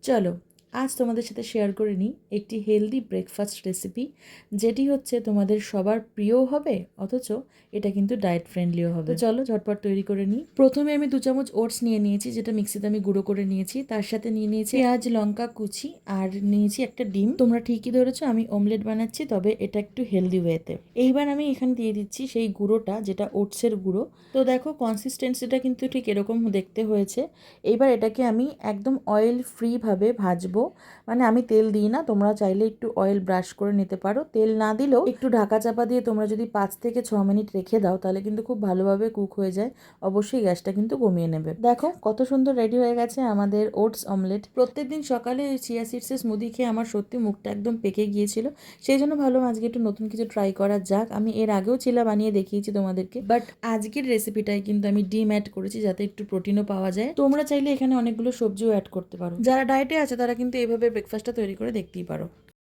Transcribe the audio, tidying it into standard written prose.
চলো আজ তোমাদের সাথে শেয়ার করে নিই একটি হেলদি ব্রেকফাস্ট রেসিপি, যেটি হচ্ছে তোমাদের সবার প্রিয় হবে, অথচ এটা কিন্তু ডায়েট ফ্রেন্ডলিও হবে। তো চলো ঝটপট তৈরি করে নিই। প্রথমে আমি 2 চামচ ওটস নিয়ে নিয়েছি, যেটা মিক্সিতে আমি গুঁড়ো করে নিয়েছি। তার সাথে নিয়ে নিয়েছি পেঁয়াজ, লঙ্কা কুচি, আর নিয়েছি একটা ডিম। তোমরা ঠিকই ধরেছো, আমি অমলেট বানাচ্ছি, তবে এটা একটু হেলদি ওয়েতে। এইবার আমি এখানে দিয়ে দিচ্ছি সেই গুঁড়োটা, যেটা ওটসের গুঁড়ো। তো দেখো কনসিস্টেন্সিটা কিন্তু ঠিক এরকম দেখতে হয়েছে। এইবার এটাকে আমি একদম অয়েল ফ্রিভাবে ভাজবো, মানে আমি তেল দিই না, তোমরা চাইলে একটু অয়েল ব্রাশ করে নিতে পারো। তেল না দিলেও একটু ঢাকা চাপা দিয়ে তোমরা যদি 5 থেকে 6 মিনিট রেখে দাও, তাহলে কিন্তু খুব ভালোভাবে কুক হয়ে যায়। অবশ্যই গ্যাসটা কিন্তু কমিয়ে নেবে। দেখো কত সুন্দর রেডি হয়ে গেছে আমাদের ওটস অমলেট। প্রত্যেকদিন সকালে চিয়া সিডসের স্মুদি খেয়ে আমার সত্যি মুখটা একদম পেকে গিয়েছিল, সেই জন্য ভাবলাম আজকে একটু নতুন কিছু ট্রাই করা যাক। আমি এর আগেও চিলা বানিয়ে দেখিয়েছি তোমাদেরকে, বাট আজকের রেসিপিটাই কিন্তু আমি ডিম অ্যাড করেছি, যাতে একটু প্রোটিনও পাওয়া যায়। তোমরা চাইলে এখানে অনেকগুলো সবজিও অ্যাড করতে পারো। যারা ডায়েটে আছে তারা কিন্তু এইভাবে ব্রেকফাস্টটা তৈরি করে দেখতেই পারো।